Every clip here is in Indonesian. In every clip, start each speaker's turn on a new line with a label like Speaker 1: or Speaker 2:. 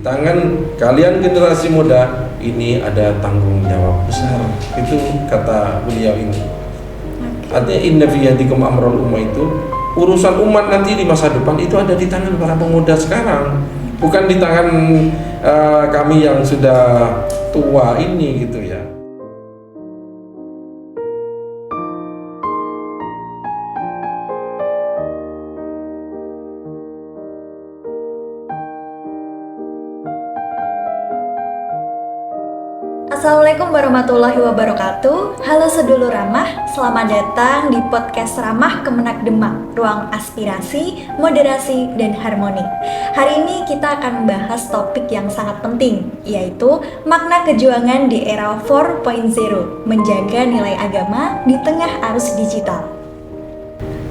Speaker 1: tangan kalian generasi muda ini ada tanggung jawab besar. Itu kata beliau ini. Artinya inna fi yadikum amrul ummah itu urusan umat nanti di masa depan itu ada di tangan para pemuda sekarang, bukan di tangan kami yang sudah tua ini gitu ya.
Speaker 2: Assalamualaikum warahmatullahi wabarakatuh. Halo sedulur ramah, selamat datang di podcast Ramah Kemenak Demak, ruang aspirasi, moderasi, dan harmoni. Hari ini kita akan membahas topik yang sangat penting, yaitu makna kejuangan di era 4.0, menjaga nilai agama di tengah arus digital.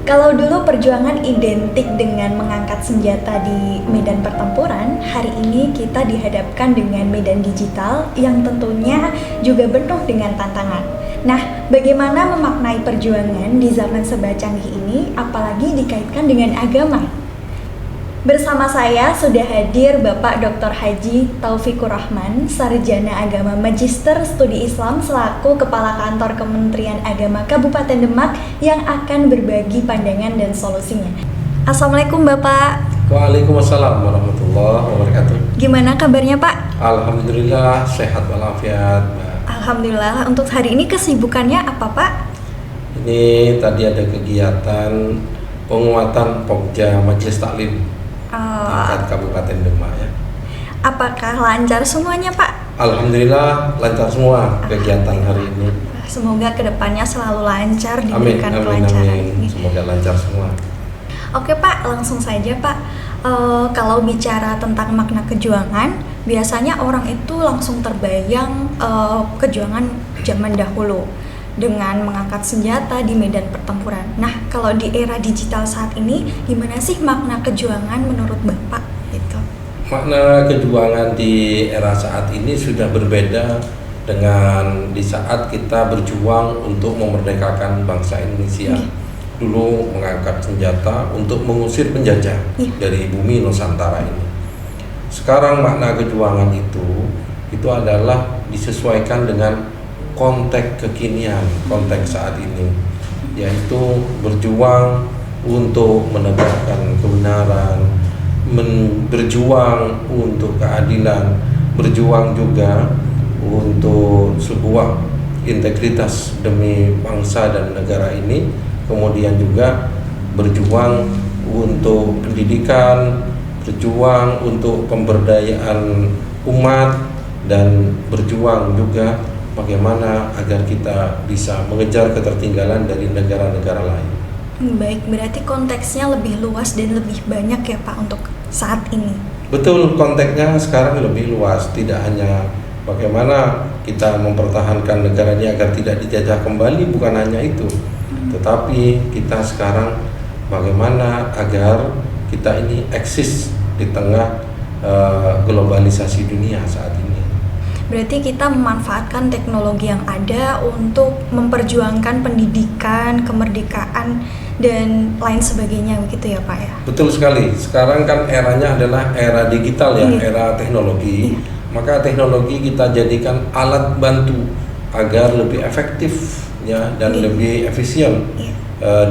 Speaker 2: Kalau dulu perjuangan identik dengan mengangkat senjata di medan pertempuran, hari ini kita dihadapkan dengan medan digital yang tentunya juga penuh dengan tantangan. Nah, bagaimana memaknai perjuangan di zaman serba canggih ini, apalagi dikaitkan dengan agama? Bersama saya sudah hadir Bapak Dr. Haji Taufikur Rahman, Sarjana Agama Magister Studi Islam selaku Kepala Kantor Kementerian Agama Kabupaten Demak yang akan berbagi pandangan dan solusinya. Assalamualaikum Bapak.
Speaker 1: Waalaikumsalam warahmatullahi wabarakatuh.
Speaker 2: Gimana kabarnya Pak?
Speaker 1: Alhamdulillah sehat walafiat.
Speaker 2: Alhamdulillah. Untuk hari ini kesibukannya apa Pak?
Speaker 1: Ini tadi ada kegiatan penguatan Pokja Majelis Taklim tingkat Kabupaten Demak ya.
Speaker 2: Apakah lancar semuanya Pak?
Speaker 1: Alhamdulillah lancar semua kegiatan hari ini.
Speaker 2: Semoga kedepannya selalu lancar,
Speaker 1: Amin,
Speaker 2: diberikan
Speaker 1: amin,
Speaker 2: kelancaran.
Speaker 1: amin. Semoga lancar semua.
Speaker 2: Oke Pak, langsung saja Pak. Kalau bicara tentang makna kejuangan, biasanya orang itu langsung terbayang kejuangan zaman dahulu dengan mengangkat senjata di medan pertempuran. Nah, kalau di era digital saat ini, gimana sih makna kejuangan menurut Bapak? Gitu.
Speaker 1: Makna kejuangan di era saat ini sudah berbeda dengan di saat kita berjuang untuk memerdekakan bangsa Indonesia. Dulu mengangkat senjata untuk mengusir penjajah dari bumi Nusantara ini. Sekarang makna kejuangan itu adalah disesuaikan dengan konteks kekinian, konteks saat ini, yaitu berjuang untuk menegakkan kebenaran, berjuang untuk keadilan, berjuang juga untuk sebuah integritas demi bangsa dan negara ini, kemudian juga berjuang untuk pendidikan, berjuang untuk pemberdayaan umat, dan berjuang juga bagaimana agar kita bisa mengejar ketertinggalan dari negara-negara lain.
Speaker 2: Baik, berarti konteksnya lebih luas dan lebih banyak ya Pak untuk saat ini.
Speaker 1: Betul, konteksnya sekarang lebih luas, tidak hanya bagaimana kita mempertahankan negara ini agar tidak dijajah kembali, bukan hanya itu, tetapi kita sekarang bagaimana agar kita ini eksis di tengah globalisasi dunia saat ini.
Speaker 2: Berarti kita memanfaatkan teknologi yang ada untuk memperjuangkan pendidikan, kemerdekaan, dan lain sebagainya begitu ya Pak ya?
Speaker 1: Betul sekali, sekarang kan eranya adalah era digital ya, era teknologi. Maka teknologi kita jadikan alat bantu agar lebih efektif ya, dan lebih efisien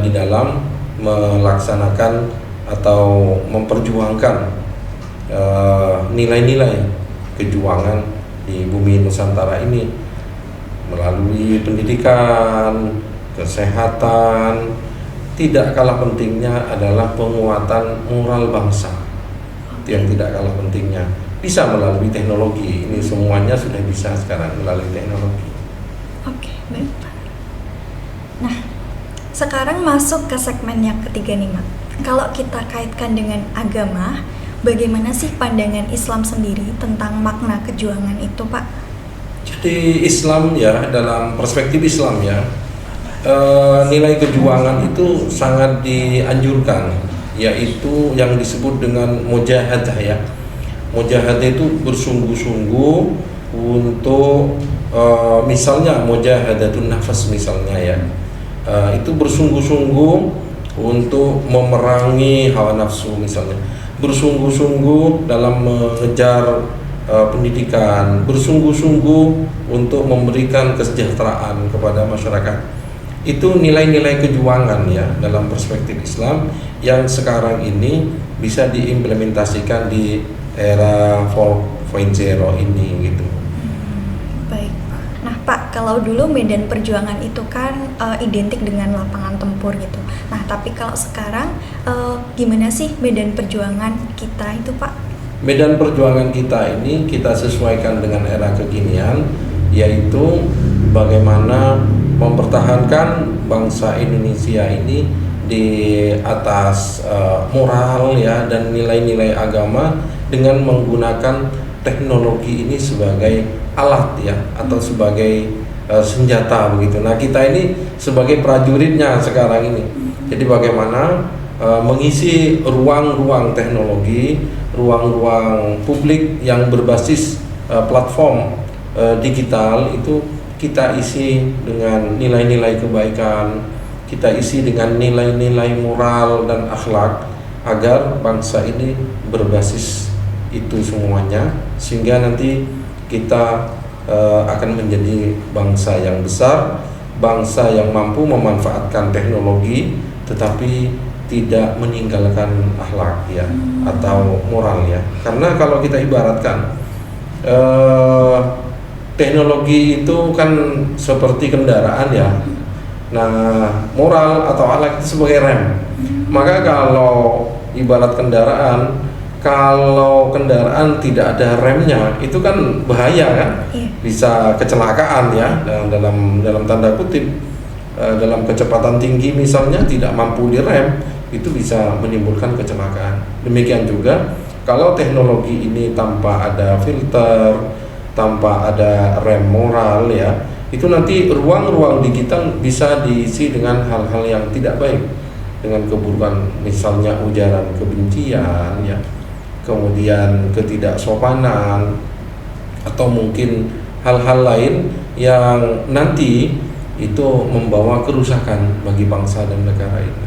Speaker 1: di dalam melaksanakan atau memperjuangkan nilai-nilai kejuangan di bumi Nusantara ini melalui pendidikan, kesehatan. Tidak kalah pentingnya adalah penguatan moral bangsa. Yang tidak kalah pentingnya bisa melalui teknologi. Ini semuanya sudah bisa sekarang melalui teknologi.
Speaker 2: Oke, baik Pak. Nah, sekarang masuk ke segmen yang ketiga nih Mak. Kalau kita kaitkan dengan agama, bagaimana sih pandangan Islam sendiri tentang makna kejuangan itu, Pak?
Speaker 1: Jadi Islam ya, dalam perspektif Islam ya, nilai kejuangan itu sangat dianjurkan, yaitu yang disebut dengan mujahadah ya. Mujahadah itu bersungguh-sungguh untuk misalnya mujahadatun nafas misalnya ya, itu bersungguh-sungguh untuk memerangi hawa nafsu misalnya, bersungguh-sungguh dalam mengejar pendidikan, bersungguh-sungguh untuk memberikan kesejahteraan kepada masyarakat. Itu nilai-nilai kejuangan ya dalam perspektif Islam yang sekarang ini bisa diimplementasikan di era 4.0 ini gitu.
Speaker 2: Baik. Nah Pak, kalau dulu medan perjuangan itu kan identik dengan lapangan tempur gitu. Nah tapi kalau sekarang gimana sih medan perjuangan kita itu Pak?
Speaker 1: Medan perjuangan kita ini kita sesuaikan dengan era kekinian, yaitu bagaimana mempertahankan bangsa Indonesia ini di atas moral ya dan nilai-nilai agama dengan menggunakan teknologi ini sebagai alat ya atau sebagai senjata begitu. Nah kita ini sebagai prajuritnya sekarang ini. Jadi bagaimana mengisi ruang-ruang teknologi, ruang-ruang publik yang berbasis platform digital itu kita isi dengan nilai-nilai kebaikan, kita isi dengan nilai-nilai moral dan akhlak agar bangsa ini berbasis itu semuanya sehingga nanti kita akan menjadi bangsa yang besar, bangsa yang mampu memanfaatkan teknologi tetapi tidak meninggalkan akhlak ya atau moral ya. Karena kalau kita ibaratkan teknologi itu kan seperti kendaraan ya. Nah, moral atau akhlak itu sebagai rem. Maka kalau ibarat kendaraan, kalau kendaraan tidak ada remnya, itu kan bahaya kan? Bisa kecelakaan ya dalam tanda kutip. Dalam kecepatan tinggi misalnya tidak mampu direm, itu bisa menimbulkan kecelakaan. Demikian juga kalau teknologi ini tanpa ada filter, tanpa ada rem moral ya, itu nanti ruang-ruang digital bisa diisi dengan hal-hal yang tidak baik, dengan keburukan misalnya ujaran kebencian ya, kemudian ketidaksopanan atau mungkin hal-hal lain yang nanti itu membawa kerusakan bagi bangsa dan negara ini.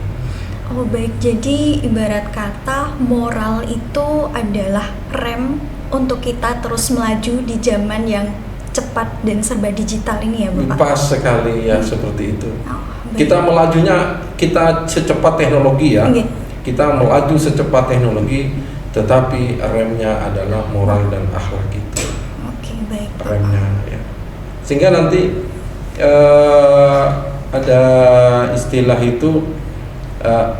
Speaker 2: Oh baik, jadi ibarat kata moral itu adalah rem untuk kita terus melaju di zaman yang cepat dan serba digital ini ya Bapak?
Speaker 1: Pas sekali ya seperti itu.
Speaker 2: Baik.
Speaker 1: Kita melajunya, kita secepat teknologi ya. Okay. Kita melaju secepat teknologi, tetapi remnya adalah moral dan akhlak itu.
Speaker 2: Oke, baik.
Speaker 1: Remnya ya. Sehingga nanti ada istilah itu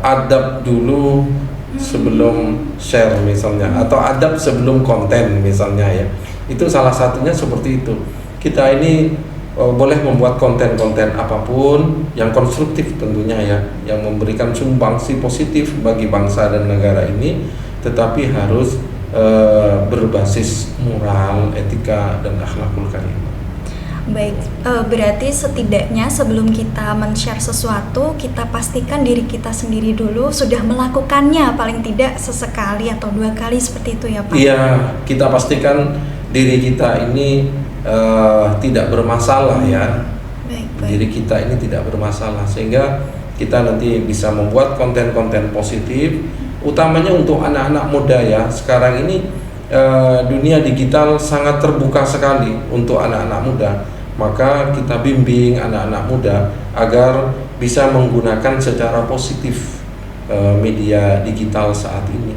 Speaker 1: adab dulu sebelum share misalnya, atau adab sebelum konten misalnya ya. Itu salah satunya seperti itu. Kita ini boleh membuat konten-konten apapun yang konstruktif tentunya ya, yang memberikan sumbangsi positif bagi bangsa dan negara ini, tetapi harus berbasis moral, etika dan akhlakul karimah.
Speaker 2: Baik, berarti setidaknya sebelum kita men-share sesuatu, kita pastikan diri kita sendiri dulu sudah melakukannya paling tidak sesekali atau 2 kali seperti itu ya Pak?
Speaker 1: Iya, kita pastikan diri kita ini tidak bermasalah ya.
Speaker 2: Baik.
Speaker 1: Diri kita ini tidak bermasalah sehingga kita nanti bisa membuat konten-konten positif, utamanya untuk anak-anak muda ya. Sekarang ini dunia digital sangat terbuka sekali untuk anak-anak muda. Maka kita bimbing anak-anak muda agar bisa menggunakan secara positif media digital saat ini.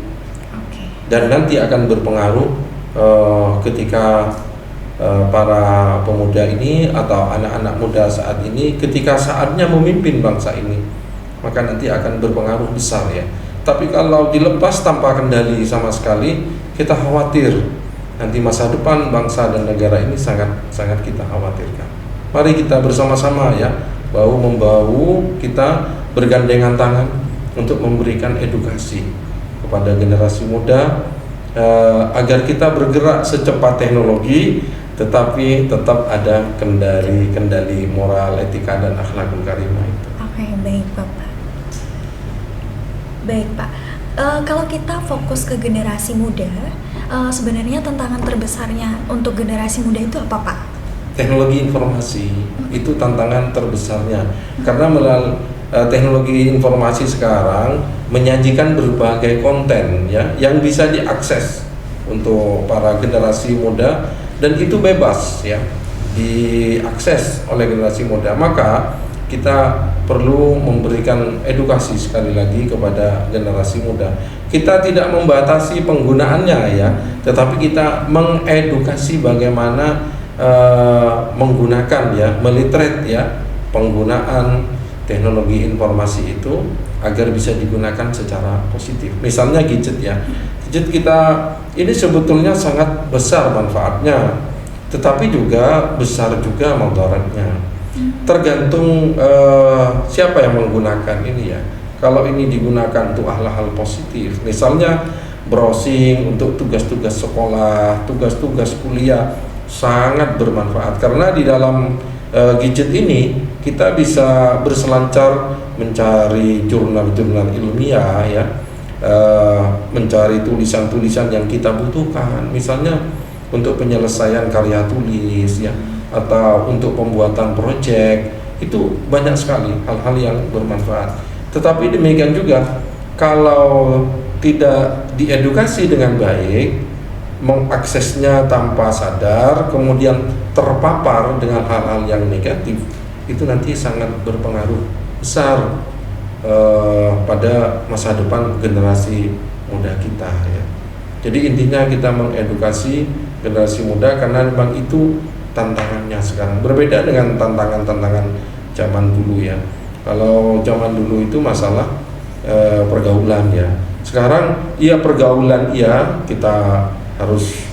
Speaker 1: Dan nanti akan berpengaruh ketika para pemuda ini atau anak-anak muda saat ini ketika saatnya memimpin bangsa ini, maka nanti akan berpengaruh besar ya. Tapi kalau dilepas tanpa kendali sama sekali, kita khawatir nanti masa depan bangsa dan negara ini sangat kita khawatirkan. Mari kita bersama-sama ya, bahu membahu kita bergandengan tangan untuk memberikan edukasi kepada generasi muda agar kita bergerak secepat teknologi, tetapi tetap ada kendali moral, etika dan akhlakul karimah itu.
Speaker 2: Oke, baik Bapak. Baik Pak. Kalau kita fokus ke generasi muda, sebenarnya tantangan terbesarnya untuk generasi muda itu apa Pak?
Speaker 1: Teknologi informasi itu tantangan terbesarnya, karena teknologi informasi sekarang menyajikan berbagai konten ya yang bisa diakses untuk para generasi muda, dan itu bebas ya diakses oleh generasi muda. Maka kita perlu memberikan edukasi sekali lagi kepada generasi muda. Kita tidak membatasi penggunaannya ya, tetapi kita mengedukasi bagaimana menggunakan ya, meliterate ya penggunaan teknologi informasi itu agar bisa digunakan secara positif. Misalnya gadget ya, gadget kita ini sebetulnya sangat besar manfaatnya, tetapi juga besar juga mudaratnya. Tergantung siapa yang menggunakan ini ya. Kalau ini digunakan untuk hal-hal positif, misalnya browsing untuk tugas-tugas sekolah, tugas-tugas kuliah, sangat bermanfaat karena di dalam gadget ini kita bisa berselancar mencari jurnal-jurnal ilmiah ya, mencari tulisan-tulisan yang kita butuhkan, misalnya untuk penyelesaian karya tulis ya, atau untuk pembuatan proyek. Itu banyak sekali hal-hal yang bermanfaat. Tetapi demikian juga kalau tidak diedukasi dengan baik, mengaksesnya tanpa sadar, kemudian terpapar dengan hal-hal yang negatif, itu nanti sangat berpengaruh besar pada masa depan generasi muda kita ya. Jadi intinya kita mengedukasi generasi muda karena memang itu tantangannya sekarang berbeda dengan tantangan-tantangan zaman dulu ya. Kalau zaman dulu itu masalah pergaulan ya. Sekarang iya pergaulan iya, kita harus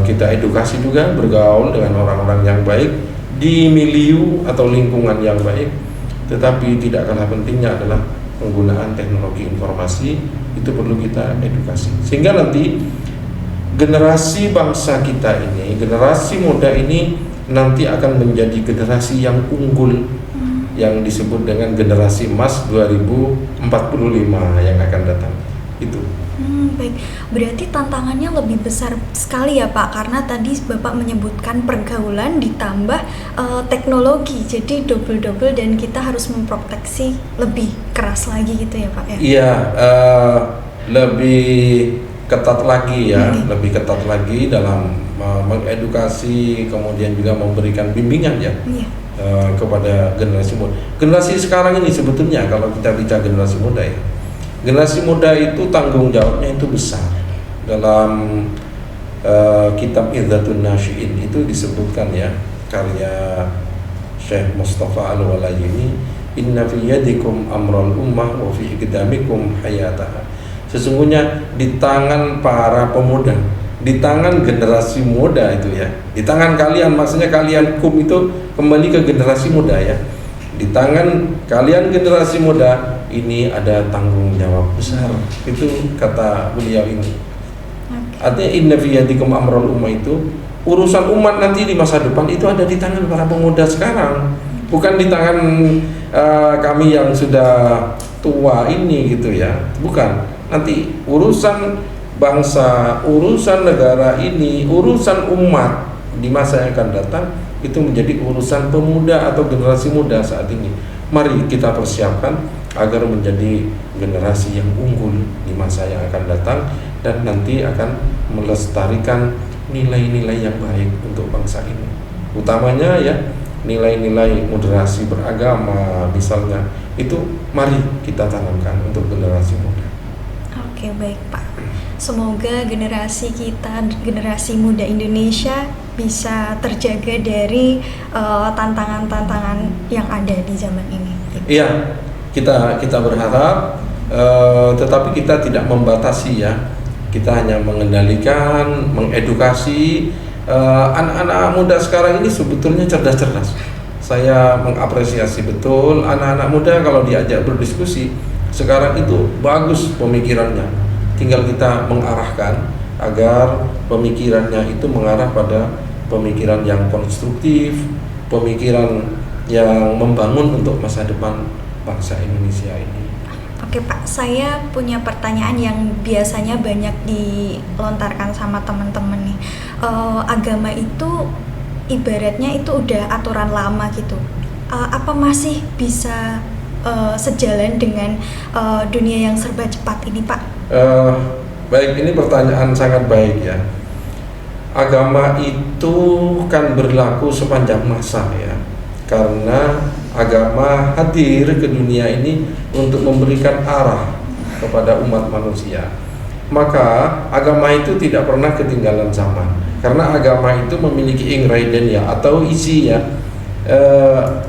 Speaker 1: kita edukasi juga bergaul dengan orang-orang yang baik di milieu atau lingkungan yang baik. Tetapi tidak kalah pentingnya adalah penggunaan teknologi informasi, itu perlu kita edukasi sehingga nanti generasi bangsa kita ini, generasi muda ini nanti akan menjadi generasi yang unggul, yang disebut dengan generasi emas 2045 yang akan datang itu.
Speaker 2: Baik, berarti tantangannya lebih besar sekali ya Pak, karena tadi Bapak menyebutkan pergaulan ditambah teknologi, jadi double dan kita harus memproteksi lebih keras lagi gitu ya Pak ya?
Speaker 1: Iya, lebih ketat lagi ya, lebih ketat lagi dalam mengedukasi, kemudian juga memberikan bimbingan ya. Kepada generasi muda. Generasi sekarang ini sebetulnya kalau kita bicara generasi muda ya, generasi muda itu tanggung jawabnya itu besar. Dalam kitab Idhatun Nasyi'in itu disebutkan ya, karya Syekh Mustafa Al-Walayini, inna fi yadikum amral ummah wa fi iqdamikum hayataha. Sesungguhnya di tangan para pemuda, di tangan generasi muda itu ya, di tangan kalian, maksudnya kalian itu kembali ke generasi muda ya, di tangan kalian generasi muda ini ada tanggung jawab besar, itu kata beliau ini. Artinya inna fi yadikum amrul ummah itu urusan umat nanti di masa depan itu ada di tangan para pemuda sekarang, bukan di tangan kami yang sudah tua ini gitu ya, bukan. Nanti urusan bangsa, urusan negara ini, urusan umat di masa yang akan datang itu menjadi urusan pemuda atau generasi muda saat ini. Mari kita persiapkan agar menjadi generasi yang unggul di masa yang akan datang dan nanti akan melestarikan nilai-nilai yang baik untuk bangsa ini. Utamanya ya nilai-nilai moderasi beragama misalnya, itu mari kita tanamkan untuk generasi muda.
Speaker 2: Oke, baik Pak. Semoga generasi kita, generasi muda Indonesia bisa terjaga dari tantangan-tantangan yang ada di zaman ini.
Speaker 1: Iya, kita berharap, tetapi kita tidak membatasi ya. Kita hanya mengendalikan, mengedukasi. Anak-anak muda sekarang ini sebetulnya cerdas-cerdas. Saya mengapresiasi betul anak-anak muda kalau diajak berdiskusi sekarang itu bagus pemikirannya. Tinggal kita mengarahkan agar pemikirannya itu mengarah pada pemikiran yang konstruktif, pemikiran yang membangun untuk masa depan bangsa Indonesia ini.
Speaker 2: Oke Pak, saya punya pertanyaan yang biasanya banyak dilontarkan sama teman-teman nih. Agama itu ibaratnya itu udah aturan lama gitu. Apa masih bisa sejalan dengan dunia yang serba cepat ini, Pak?
Speaker 1: Baik, ini pertanyaan sangat baik ya. Agama itu kan berlaku sepanjang masa ya, karena agama hadir ke dunia ini untuk memberikan arah kepada umat manusia. Maka agama itu tidak pernah ketinggalan zaman, karena agama itu memiliki ingredient ya, atau isi ya,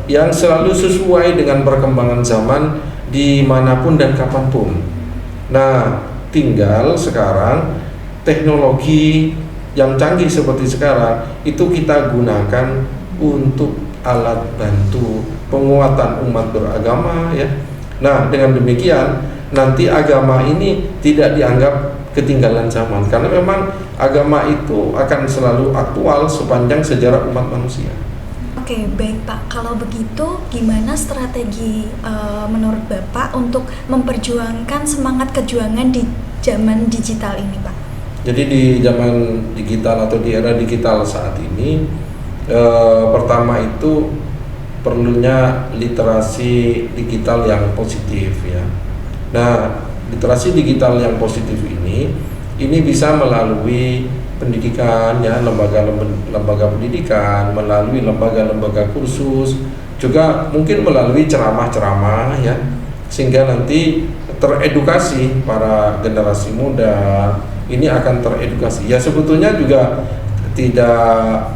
Speaker 1: yang selalu sesuai dengan perkembangan zaman dimanapun dan kapanpun. Nah, tinggal sekarang teknologi yang canggih seperti sekarang itu kita gunakan untuk alat bantu penguatan umat beragama ya. Nah, dengan demikian nanti agama ini tidak dianggap ketinggalan zaman, karena memang agama itu akan selalu aktual sepanjang sejarah umat manusia.
Speaker 2: Oke, baik Pak. Kalau begitu, gimana strategi menurut Bapak untuk memperjuangkan semangat kejuangan di zaman digital ini, Pak?
Speaker 1: Jadi di zaman digital atau di era digital saat ini, pertama itu perlunya literasi digital yang positif ya. Nah, literasi digital yang positif ini bisa melalui pendidikan ya, lembaga pendidikan, melalui lembaga kursus, juga mungkin melalui ceramah-ceramah ya, sehingga nanti teredukasi para generasi muda ini akan teredukasi. Ya sebetulnya juga tidak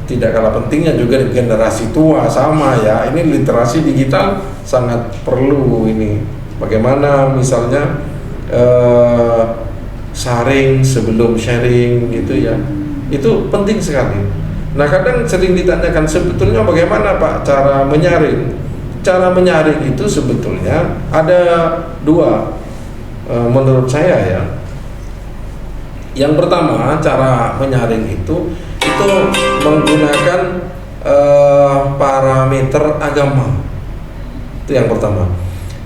Speaker 1: kalah pentingnya juga generasi tua sama ya. Ini literasi digital sangat perlu ini. Bagaimana misalnya sharing sebelum sharing gitu ya, itu penting sekali. Nah, kadang sering ditanyakan sebetulnya bagaimana Pak cara menyaring. Cara menyaring itu sebetulnya ada dua menurut saya ya. Yang pertama, cara menyaring itu menggunakan parameter agama. Itu yang pertama.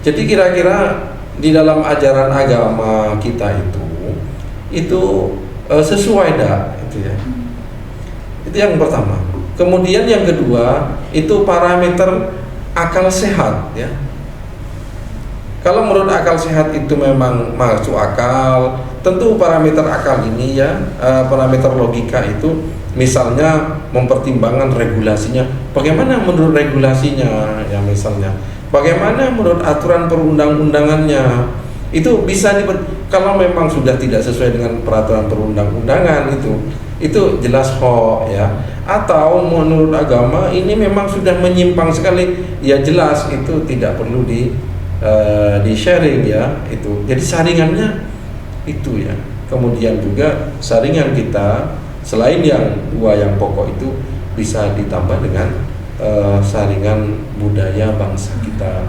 Speaker 1: Jadi kira-kira di dalam ajaran agama kita itu sesuai dah itu ya. Itu yang pertama. Kemudian yang kedua itu parameter akal sehat ya. Kalau menurut akal sehat itu memang masuk akal, tentu parameter akal ini ya, parameter logika itu misalnya mempertimbangkan regulasinya. Bagaimana menurut regulasinya ya, misalnya bagaimana menurut aturan perundang-undangannya. Itu bisa kalau memang sudah tidak sesuai dengan peraturan perundang-undangan itu jelas hoax ya. Atau menurut agama ini memang sudah menyimpang sekali, ya jelas itu tidak perlu di sharing ya itu. Jadi saringannya itu ya. Kemudian juga saringan kita selain yang dua yang pokok itu bisa ditambah dengan saringan budaya bangsa kita.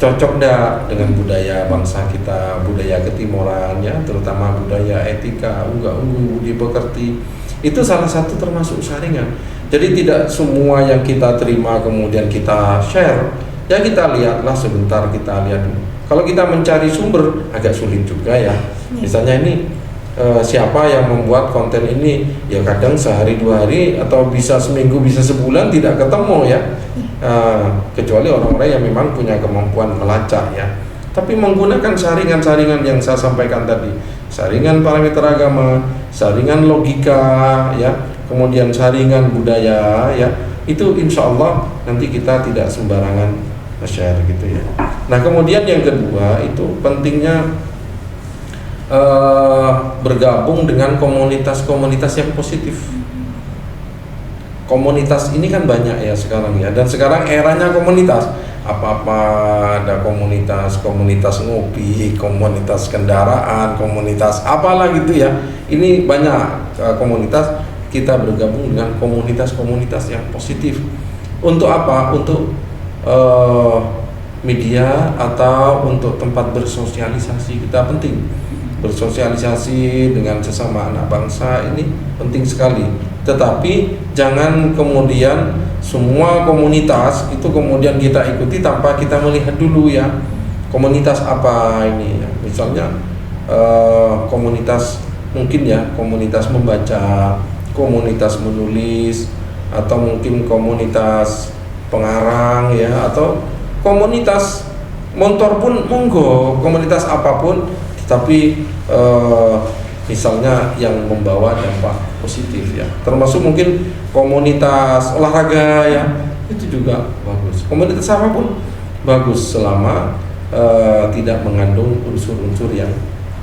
Speaker 1: Cocok dah dengan budaya bangsa kita, budaya ketimuran ya, terutama budaya etika, unggah-ungguh, budi pekerti. Itu salah satu termasuk saringan. Jadi tidak semua yang kita terima kemudian kita share. Ya kita lihatlah sebentar, kita lihat dulu. Kalau kita mencari sumber agak sulit juga ya. Misalnya ini siapa yang membuat konten ini, ya kadang sehari dua hari atau bisa seminggu bisa sebulan tidak ketemu ya. Kecuali orang-orang yang memang punya kemampuan melacak ya. Tapi menggunakan saringan-saringan yang saya sampaikan tadi, saringan parameter agama, saringan logika ya, kemudian saringan budaya ya, itu insya Allah nanti kita tidak sembarangan share gitu ya. Nah kemudian yang kedua itu pentingnya bergabung dengan komunitas-komunitas yang positif. Komunitas ini kan banyak ya sekarang ya, dan sekarang eranya komunitas. Apa-apa ada komunitas ngopi, komunitas kendaraan, komunitas apalah gitu ya. Ini banyak komunitas, kita bergabung dengan komunitas-komunitas yang positif. Untuk apa? Untuk media atau untuk tempat bersosialisasi kita penting. Bersosialisasi dengan sesama anak bangsa ini penting sekali. Tetapi jangan kemudian semua komunitas itu kemudian kita ikuti tanpa kita melihat dulu ya, komunitas apa ini ya. Misalnya komunitas mungkin ya, komunitas membaca, komunitas menulis, atau mungkin komunitas pengarang ya, atau komunitas motor pun monggo, komunitas apapun, tetapi misalnya yang membawa dampak positif ya, termasuk mungkin komunitas olahraga ya, itu juga bagus. Komunitas apapun bagus selama tidak mengandung unsur-unsur yang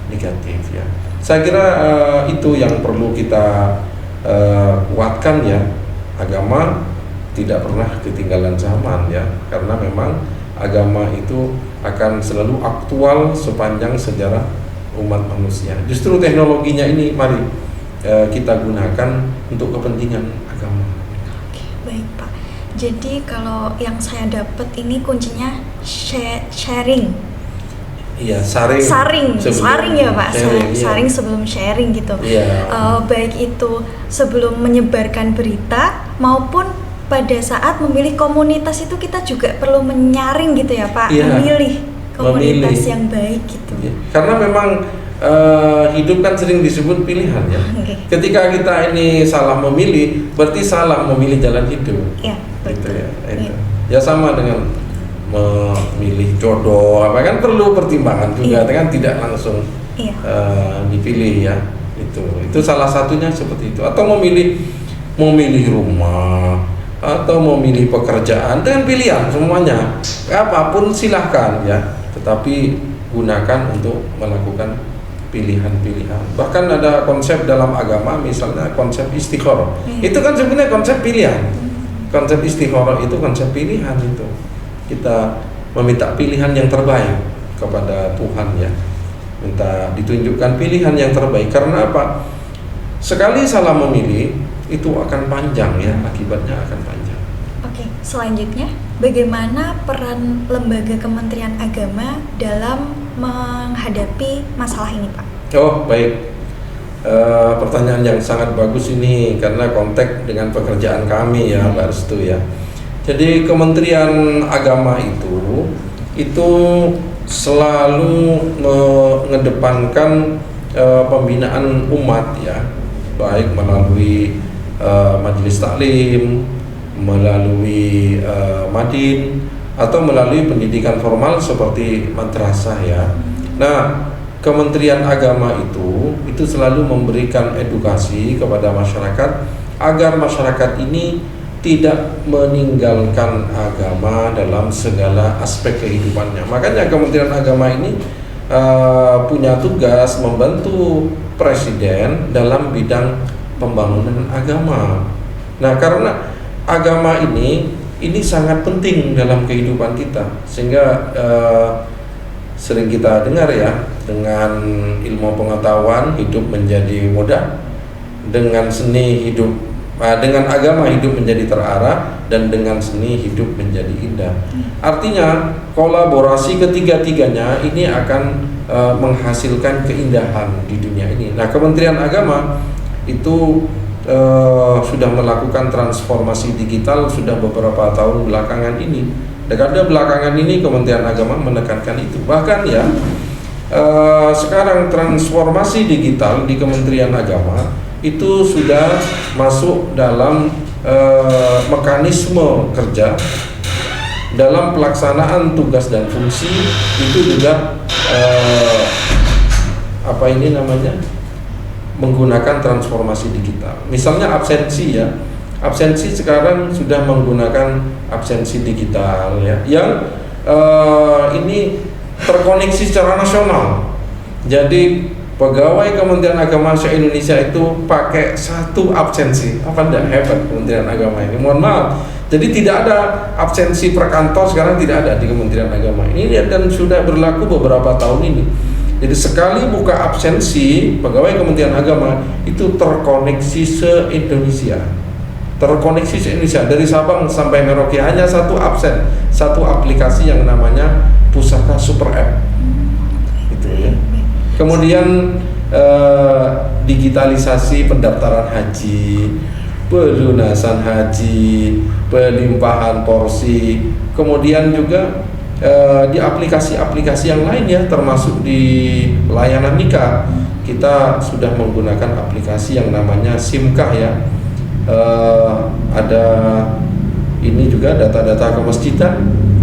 Speaker 1: negatif ya. Saya kira itu yang perlu kita kuatkan ya. Agama tidak pernah ketinggalan zaman ya, karena memang agama itu akan selalu aktual sepanjang sejarah umat manusia. Justru teknologinya ini mari kita gunakan untuk kepentingan agama.
Speaker 2: Oke, baik Pak. Jadi kalau yang saya dapat ini kuncinya sharing.
Speaker 1: Iya,
Speaker 2: saring ya Pak,
Speaker 1: sharing,
Speaker 2: saring sebelum sharing gitu.
Speaker 1: Iya.
Speaker 2: Baik itu sebelum menyebarkan berita maupun pada saat memilih komunitas itu kita juga perlu menyaring gitu ya Pak,
Speaker 1: iya,
Speaker 2: memilih komunitas yang baik gitu.
Speaker 1: Iya. Karena memang hidup kan sering disebut pilihan ya.
Speaker 2: Okay.
Speaker 1: Ketika kita ini salah memilih, berarti salah memilih jalan hidup.
Speaker 2: Iya, betul.
Speaker 1: Gitu ya. Itu. Ya sama dengan memilih jodoh, apa kan perlu pertimbangan juga, kan tidak langsung dipilih ya. Itu salah satunya seperti itu. Atau memilih rumah atau memilih pekerjaan dengan pilihan semuanya, apapun silahkan ya, tetapi gunakan untuk melakukan pilihan-pilihan. Bahkan ada konsep dalam agama, misalnya konsep istikharah. Itu kan sebenarnya konsep pilihan. Konsep istikharah itu konsep pilihan itu. Kita meminta pilihan yang terbaik kepada Tuhan ya, minta ditunjukkan pilihan yang terbaik. Karena apa? Sekali salah memilih itu akan panjang ya, akibatnya akan panjang.
Speaker 2: Oke, selanjutnya bagaimana peran lembaga Kementerian Agama dalam menghadapi masalah ini Pak?
Speaker 1: Oh baik, pertanyaan yang sangat bagus ini karena konteks dengan pekerjaan kami ya Mbak Restu ya. Jadi Kementerian Agama itu selalu mengedepankan pembinaan umat ya, baik melalui majelis taklim, melalui madin, atau melalui pendidikan formal seperti madrasah ya. Nah, Kementerian Agama itu selalu memberikan edukasi kepada masyarakat agar masyarakat ini tidak meninggalkan agama dalam segala aspek kehidupannya. Makanya Kementerian Agama ini punya tugas membantu Presiden dalam bidang pembangunan agama. Nah, karena agama ini sangat penting dalam kehidupan kita, sehingga sering kita dengar ya, dengan ilmu pengetahuan hidup menjadi mudah, dengan seni hidup, dengan agama hidup menjadi terarah, dan dengan seni hidup menjadi indah. Artinya kolaborasi ketiga-tiganya ini akan menghasilkan keindahan di dunia ini. Nah, Kementerian Agama itu sudah melakukan transformasi digital sudah beberapa tahun belakangan ini. Dekade belakangan ini Kementerian Agama menekankan itu. Bahkan ya sekarang transformasi digital di Kementerian Agama itu sudah masuk dalam mekanisme kerja, dalam pelaksanaan tugas dan fungsi itu juga menggunakan transformasi digital. Misalnya absensi ya, absensi sekarang sudah menggunakan absensi digital ya, yang ini terkoneksi secara nasional. Jadi pegawai Kementerian Agama se-Indonesia itu pakai satu absensi. Apa enggak hebat Kementerian Agama ini? Mohon maaf. Jadi tidak ada absensi per kantor sekarang, tidak ada di Kementerian Agama ini, dan sudah berlaku beberapa tahun ini. Jadi sekali buka absensi, pegawai Kementerian Agama itu terkoneksi se-Indonesia. Terkoneksi se-Indonesia dari Sabang sampai Merauke, hanya satu absen, satu aplikasi yang namanya Pusaka Super App. Itu ya. Kemudian digitalisasi pendaftaran haji, pelunasan haji, pelimpahan porsi, kemudian juga di aplikasi-aplikasi yang lain ya, termasuk di layanan nikah kita sudah menggunakan aplikasi yang namanya SIMKAH ya. Ada ini juga data-data kemasjidan,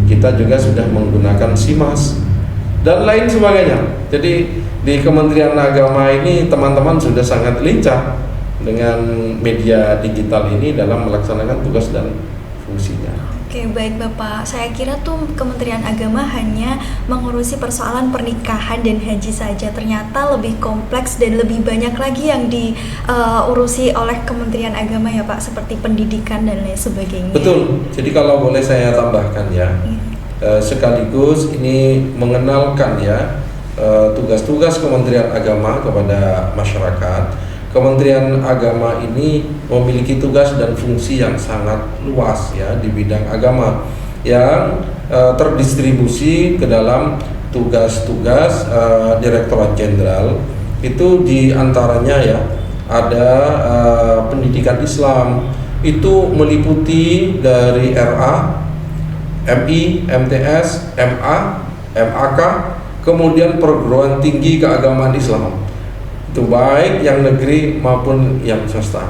Speaker 1: kita juga sudah menggunakan SIMAS dan lain sebagainya. Jadi di Kementerian Agama ini teman-teman sudah sangat lincah dengan media digital ini dalam melaksanakan tugas dan fungsinya.
Speaker 2: Oke, baik Bapak. Saya kira tuh Kementerian Agama hanya mengurusi persoalan pernikahan dan haji saja. Ternyata lebih kompleks dan lebih banyak lagi yang diurusi oleh Kementerian Agama ya Pak, seperti pendidikan dan lain sebagainya.
Speaker 1: Betul. Jadi kalau boleh saya tambahkan ya, sekaligus ini mengenalkan ya tugas-tugas Kementerian Agama kepada masyarakat. Kementerian Agama ini memiliki tugas dan fungsi yang sangat luas ya di bidang agama yang terdistribusi ke dalam tugas-tugas Direktorat Jenderal. Itu diantaranya ya ada pendidikan Islam, itu meliputi dari RA, MI, MTS, MA, MAK, kemudian perguruan tinggi keagamaan Islam. Itu baik yang negeri maupun yang swasta.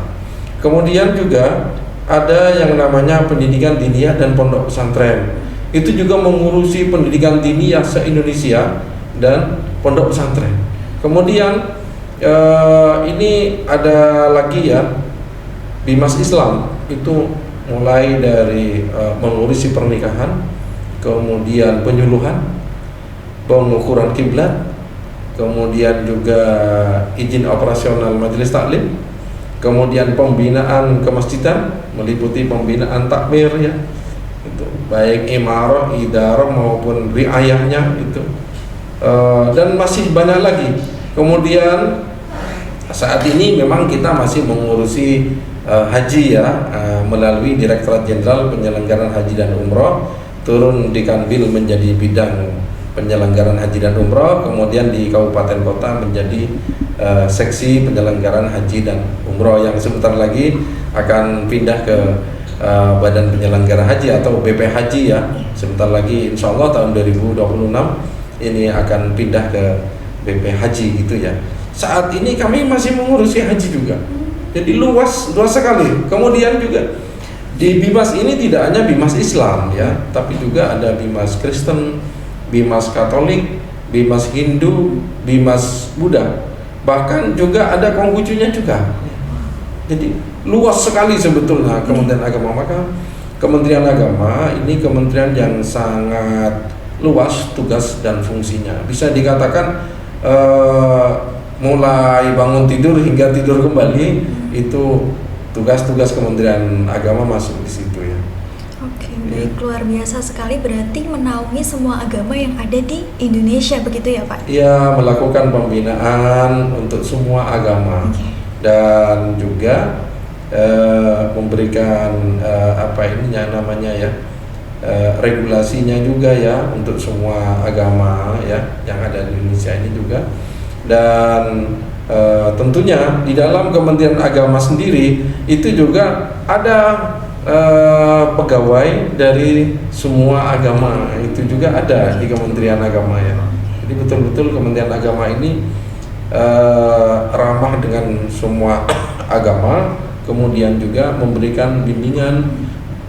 Speaker 1: Kemudian juga ada yang namanya pendidikan diniyah dan pondok pesantren. Itu juga mengurusi pendidikan diniyah se-Indonesia dan pondok pesantren. Kemudian ini ada lagi ya Bimas Islam, itu mulai dari mengurusi pernikahan, kemudian penyuluhan, pengukuran kiblat, kemudian juga izin operasional majelis taklim, kemudian pembinaan kemasjidan meliputi pembinaan takmir ya, itu baik imarah, idarah maupun riayahnya itu, dan masih banyak lagi. Kemudian saat ini memang kita masih mengurusi haji ya, melalui Direktorat Jenderal Penyelenggaraan Haji dan Umroh, turun di Kanwil menjadi bidang penyelenggaraan haji dan umroh, kemudian di kabupaten kota menjadi seksi penyelenggaraan haji dan umroh yang sebentar lagi akan pindah ke Badan Penyelenggara Haji atau BP Haji ya. Sebentar lagi insya Allah tahun 2026 ini akan pindah ke BP Haji gitu ya. Saat ini kami masih mengurusi haji juga, jadi luas sekali. Kemudian juga di Bimas ini tidak hanya Bimas Islam ya, tapi juga ada Bimas Kristen, Bimas Katolik, Bimas Hindu, Bimas Buddha, bahkan juga ada Konghucunya juga. Jadi luas sekali sebetulnya Kementerian Agama. Maka Kementerian Agama ini kementerian yang sangat luas tugas dan fungsinya. Bisa dikatakan mulai bangun tidur hingga tidur kembali itu tugas-tugas Kementerian Agama masuk di situ ya.
Speaker 2: Oke, baik, luar biasa sekali, berarti menaungi semua agama yang ada di Indonesia begitu ya Pak?
Speaker 1: Iya, melakukan pembinaan untuk semua agama. Dan juga memberikan namanya ya, regulasinya juga ya untuk semua agama ya yang ada di Indonesia ini juga. Dan tentunya di dalam Kementerian Agama sendiri itu juga ada pegawai dari semua agama, itu juga ada di Kementerian Agama ya. Jadi betul-betul Kementerian Agama ini ramah dengan semua agama, kemudian juga memberikan bimbingan,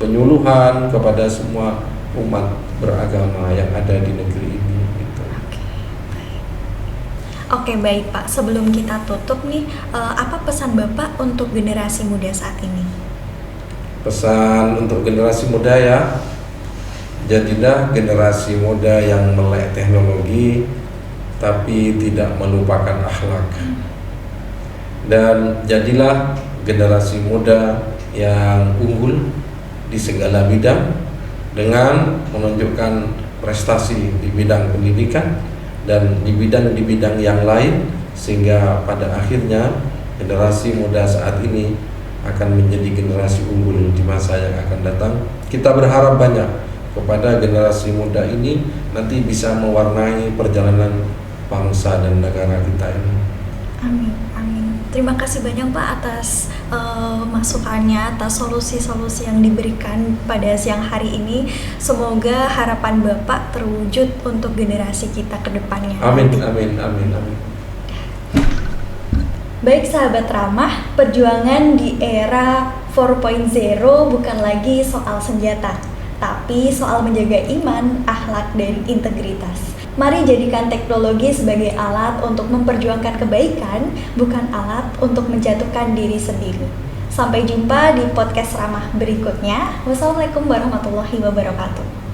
Speaker 1: penyuluhan kepada semua umat beragama yang ada di negeri ini gitu.
Speaker 2: Oke, baik Pak, sebelum kita tutup nih, apa pesan Bapak untuk generasi muda saat ini?
Speaker 1: Pesan untuk generasi muda ya, jadilah generasi muda yang melek teknologi tapi tidak melupakan akhlak, dan jadilah generasi muda yang unggul di segala bidang dengan menunjukkan prestasi di bidang pendidikan dan di bidang yang lain, sehingga pada akhirnya generasi muda saat ini akan menjadi generasi unggul di masa yang akan datang. Kita berharap banyak kepada generasi muda ini nanti bisa mewarnai perjalanan bangsa dan negara kita ini.
Speaker 2: Amin, amin. Terima kasih banyak Pak atas masukannya, atas solusi-solusi yang diberikan pada siang hari ini. Semoga harapan Bapak terwujud untuk generasi kita ke depannya.
Speaker 1: Amin, amin, amin, amin.
Speaker 2: Baik sahabat ramah, perjuangan di era 4.0 bukan lagi soal senjata, tapi soal menjaga iman, akhlak, dan integritas. Mari jadikan teknologi sebagai alat untuk memperjuangkan kebaikan, bukan alat untuk menjatuhkan diri sendiri. Sampai jumpa di podcast ramah berikutnya. Wassalamualaikum warahmatullahi wabarakatuh.